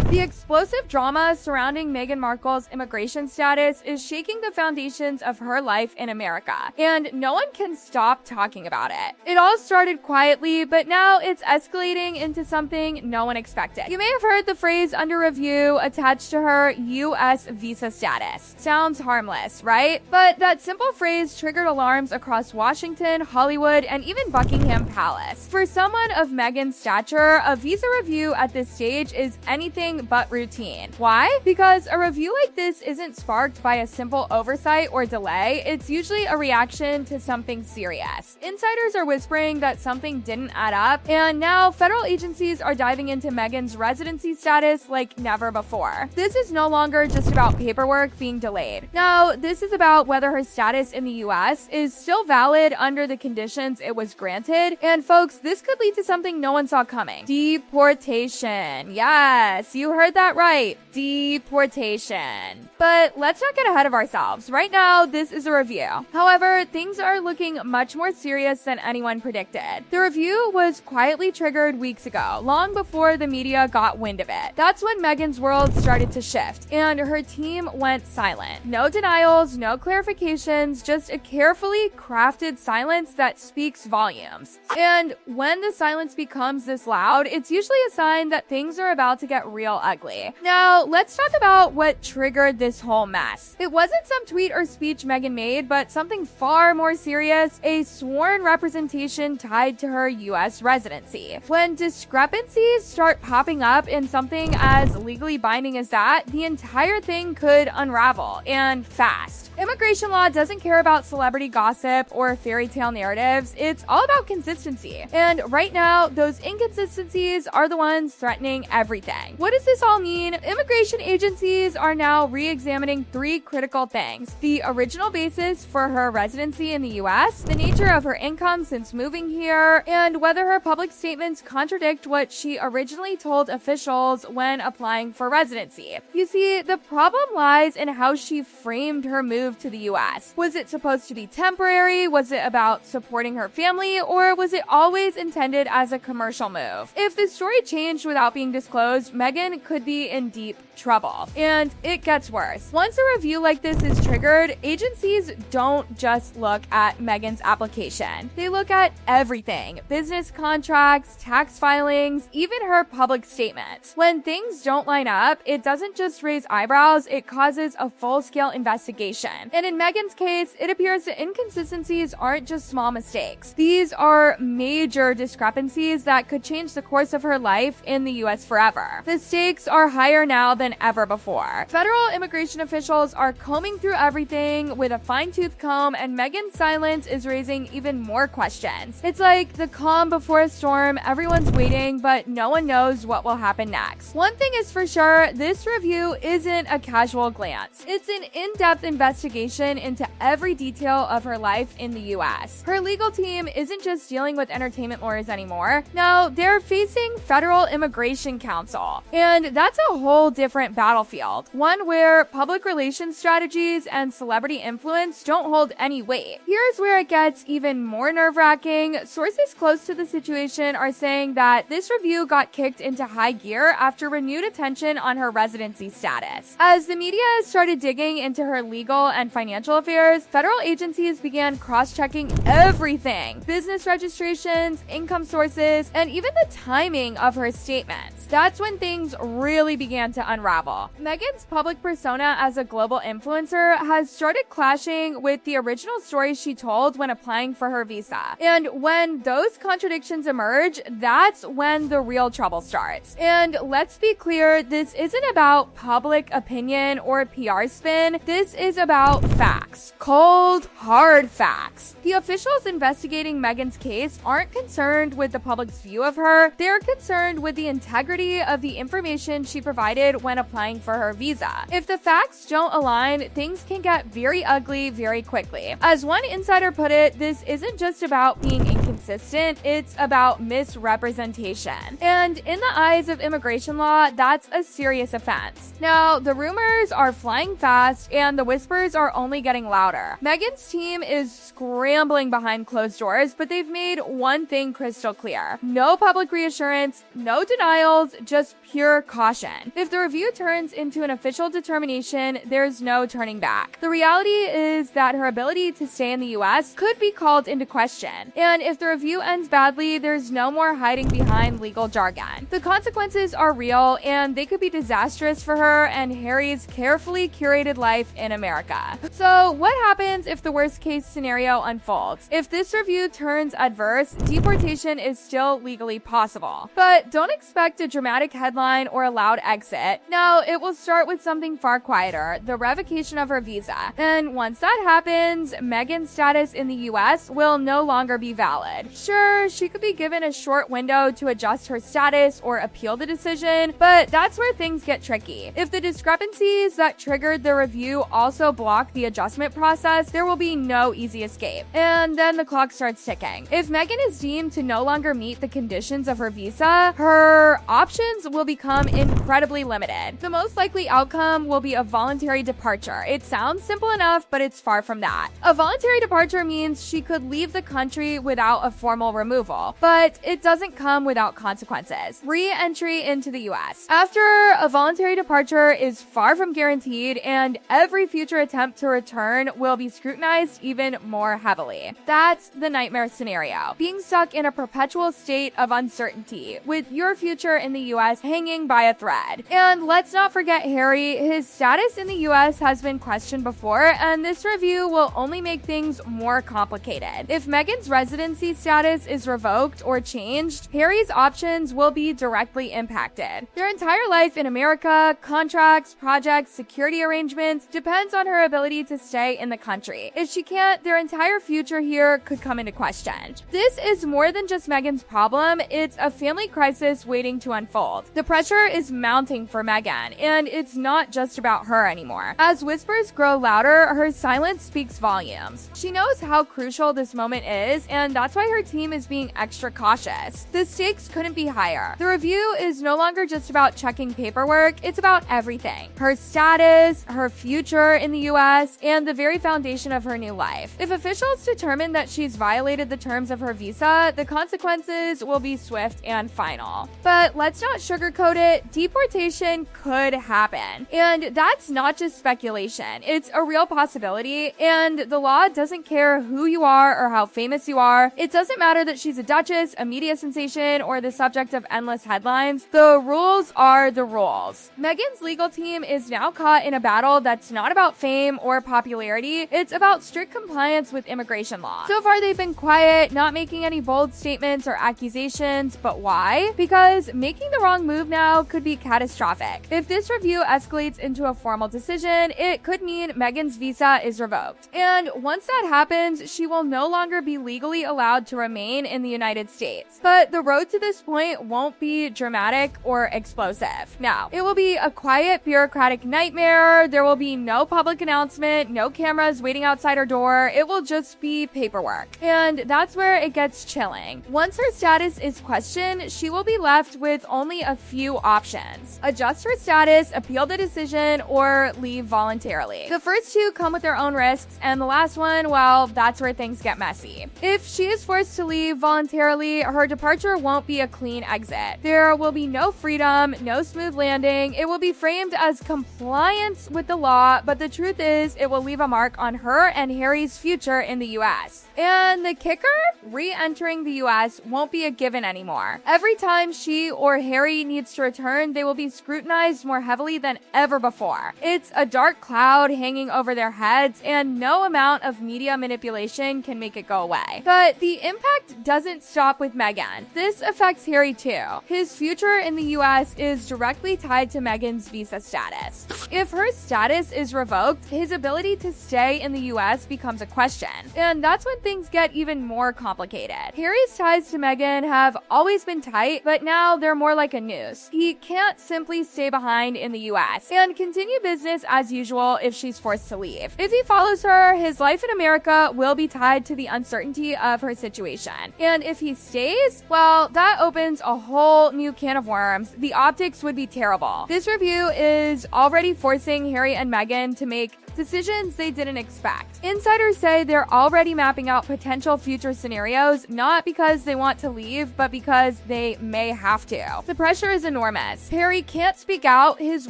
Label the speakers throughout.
Speaker 1: The explosive drama surrounding Meghan Markle's immigration status is shaking the foundations of her life in America, and no one can stop talking about it. It all started quietly, but now it's escalating into something no one expected. You may have heard the phrase "under review" attached to her U.S. visa status. Sounds harmless, right? But that simple phrase triggered alarms across Washington, Hollywood, and even Buckingham Palace. For someone of Meghan's stature, a visa review at this stage is anything but routine. Why? Because a review like this isn't sparked by a simple oversight or delay. It's usually a reaction to something serious. Insiders are whispering that something didn't add up, and now federal agencies are diving into Meghan's residency status like never before. This is no longer just about paperwork being delayed. Now, this is about whether her status in the US is still valid under the conditions it was granted. And folks, this could lead to something no one saw coming. Deportation. Yes, you heard that right. Deportation. But let's not get ahead of ourselves. Right now, this is a review. However, things are looking much more serious than anyone predicted. The review was quietly triggered weeks ago, long before the media got wind of it. That's when Meghan's world started to shift, and her team went silent. No denials, no clarifications, just a carefully crafted silence that speaks volumes. And when the silence becomes this loud, it's usually a sign that things are about to get real ugly. Now, let's talk about what triggered this whole mess. It wasn't some tweet or speech Meghan made, but something far more serious, a sworn representation tied to her US residency. When discrepancies start popping up in something as legally binding as that, the entire thing could unravel, and fast. Immigration law doesn't care about celebrity gossip or fairy tale narratives. It's all about consistency. And right now, those inconsistencies are the ones threatening everything. What does this all mean? Immigration agencies are now re-examining three critical things: the original basis for her residency in the US, the nature of her income since moving here, and whether her public statements contradict what she originally told officials when applying for residency. You see, the problem lies in how she framed her move to the US. Was it supposed to be temporary? Was it about supporting her family? Or was it always intended as a commercial move? If the story changed without being disclosed, Meghan could be in deep trouble. And it gets worse. Once a review like this is triggered, agencies don't just look at Meghan's application. They look at everything: business contracts, tax filings, even her public statements. When things don't line up, it doesn't just raise eyebrows, it causes a full-scale investigation. And in Meghan's case, it appears the inconsistencies aren't just small mistakes. These are major discrepancies that could change the course of her life in the US forever. The stakes are higher now than ever before. Federal immigration officials are combing through everything with a fine-tooth comb, and Meghan's silence is raising even more questions. It's like the calm before a storm. Everyone's waiting, but no one knows what will happen next. One thing is for sure, this review isn't a casual glance. It's an in-depth investigation into every detail of her life in the US. Her legal team isn't just dealing with entertainment lawyers anymore. No, they're facing Federal Immigration Counsel. And that's a whole different battlefield. One where public relations strategies and celebrity influence don't hold any weight. Here's where it gets even more nerve-wracking. Sources close to the situation are saying that this review got kicked into high gear after renewed attention on her residency status. As the media started digging into her legal and financial affairs, federal agencies began cross-checking everything: business registrations, income sources, and even the timing of her statements. That's when things really began to unravel. Meghan's public persona as a global influencer has started clashing with the original story she told when applying for her visa. And when those contradictions emerge, that's when the real trouble starts. And let's be clear, this isn't about public opinion or PR spin. This is about facts. Cold, hard facts. The officials investigating Meghan's case aren't concerned with the public's view of her. They're concerned with the integrity of the information information she provided when applying for her visa. If the facts don't align, things can get very ugly very quickly. As one insider put it, this isn't just about being inconsistent, it's about misrepresentation. And in the eyes of immigration law, that's a serious offense. Now, the rumors are flying fast and the whispers are only getting louder. Meghan's team is scrambling behind closed doors, but they've made one thing crystal clear. No public reassurance, no denials, just pure caution. If the review turns into an official determination, there's no turning back. The reality is that her ability to stay in the US could be called into question. And if the review ends badly, there's no more hiding behind legal jargon. The consequences are real, and they could be disastrous for her and Harry's carefully curated life in America. So what happens if the worst case scenario unfolds? If this review turns adverse, deportation is still legally possible. But don't expect a dramatic headline or a loud exit. No, it will start with something far quieter, the revocation of her visa. And once that happens, Meghan's status in the US will no longer be valid. Sure, she could be given a short window to adjust her status or appeal the decision, but that's where things get tricky. If the discrepancies that triggered the review also block the adjustment process, there will be no easy escape. And then the clock starts ticking. If Meghan is deemed to no longer meet the conditions of her visa, her options will become incredibly limited. The most likely outcome will be a voluntary departure. It sounds simple enough, but it's far from that. A voluntary departure means she could leave the country without a formal removal, but it doesn't come without consequences. Re-entry into the US. After a voluntary departure is far from guaranteed, and every future attempt to return will be scrutinized even more heavily. That's the nightmare scenario. Being stuck in a perpetual state of uncertainty, with your future in the US hanging by a thread. And let's not forget Harry. His status in the US has been questioned before, and this review will only make things more complicated. If Meghan's residency status is revoked or changed, Harry's options will be directly impacted. Their entire life in America, contracts, projects, security arrangements, depends on her ability to stay in the country. If she can't, their entire future here could come into question. This is more than just Meghan's problem, it's a family crisis waiting to unfold. The pressure is mounting for Meghan, and it's not just about her anymore. As whispers grow louder, her silence speaks volumes. She knows how crucial this moment is, and that's why her team is being extra cautious. The stakes couldn't be higher. The review is no longer just about checking paperwork, it's about everything. Her status, her future in the US, and the very foundation of her new life. If officials determine that she's violated the terms of her visa, the consequences will be swift and final. But let's not sugarcoat it, deportation could happen. And that's not just speculation, it's a real possibility, and the law doesn't care who you are or how famous you are. It doesn't matter that she's a duchess, a media sensation, or the subject of endless headlines. The rules are the rules. Meghan's legal team is now caught in a battle that's not about fame or popularity, it's about strict compliance with immigration law. So far they've been quiet, not making any bold statements or accusations, but why? Because making the wrong move now could be catastrophic. If this review escalates into a formal decision, it could mean Meghan's visa is revoked. And once that happens, she will no longer be legally allowed to remain in the United States. But the road to this point won't be dramatic or explosive. Now, it will be a quiet bureaucratic nightmare. There will be no public announcement, no cameras waiting outside her door. It will just be paperwork. And that's where it gets chilling. Once her status is questioned, she will be left with only a few options. Adjust her status, appeal the decision, or leave voluntarily. The first two come with their own risks, and the last one, well, that's where things get messy. If she is forced to leave voluntarily, her departure won't be a clean exit. There will be no freedom, no smooth landing. It will be framed as compliance with the law, but the truth is, it will leave a mark on her and Harry's future in the US. And the kicker? Re-entering the US won't be a given anymore. Every time she or Harry needs to return, they will be scrutinized more heavily than ever before. It's a dark cloud hanging over their heads, and no amount of media manipulation can make it go away. But the impact doesn't stop with Meghan. This affects Harry too. His future in the US is directly tied to Meghan's visa status. If her status is revoked, his ability to stay in the US becomes a question. And that's when things get even more complicated. Harry's ties to Meghan have always been tight, but now they're more like a noose. He can't simply stay behind in the US and continue business as usual if she's forced to leave. If he follows her, his life in America will be tied to the uncertainty of her situation. And if he stays, well, that opens a whole new can of worms. The optics would be terrible. This review is already forcing Harry and Meghan to make decisions they didn't expect. Insiders say they're already mapping out potential future scenarios, not because they want to leave, but because they may have to. The pressure is enormous. Harry can't speak out. His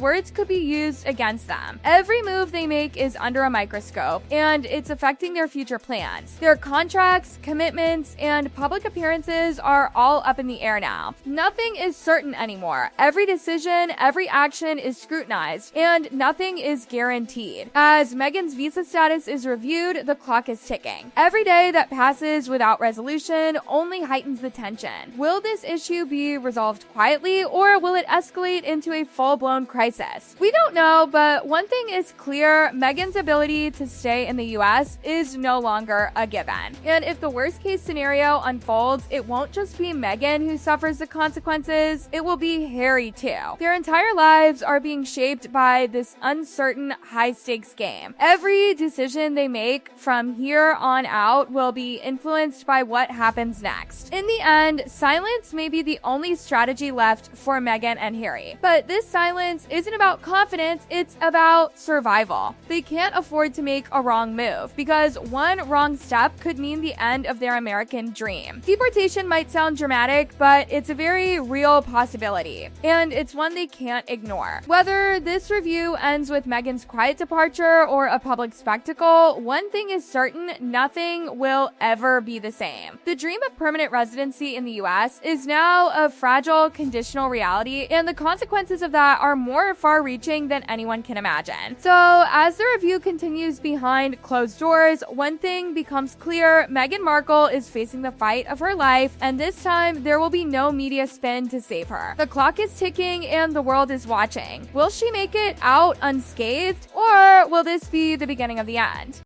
Speaker 1: words could be used against them. Every move they make is under a microscope, and it's affecting their future plans. Their contracts, commitments, and public appearances are all up in the air now. Nothing is certain anymore. Every decision, every action is scrutinized, and nothing is guaranteed. As Meghan's visa status is reviewed, the clock is ticking. Every day that passes without resolution only heightens the tension. Will this issue be resolved quietly, or will it escalate into a full-blown crisis? We don't know, but one thing is clear: Meghan's ability to stay in the US is no longer a given. And if the worst-case scenario unfolds, it won't just be Meghan who suffers the consequences, it will be Harry too. Their entire lives are being shaped by this uncertain, high-stakes game. Every decision they make from here on out will be influenced by what happens next. In the end, silence may be the only strategy left for Meghan and Harry. But this silence isn't about confidence, it's about survival. They can't afford to make a wrong move, because one wrong step could mean the end of their American dream. Deportation might sound dramatic, but it's a very real possibility, and it's one they can't ignore. Whether this review ends with Meghan's quiet departure or a public spectacle, one thing is certain: nothing will ever be the same. The dream of permanent residency in the US is now a fragile, conditional reality, and the consequences of that are more far-reaching than anyone can imagine. So, as the review continues behind closed doors, one thing becomes clear: Meghan Markle is facing the fight of her life, and this time there will be no media spin to save her. The clock is ticking and the world is watching. Will she make it out unscathed, or will this be the beginning of the end?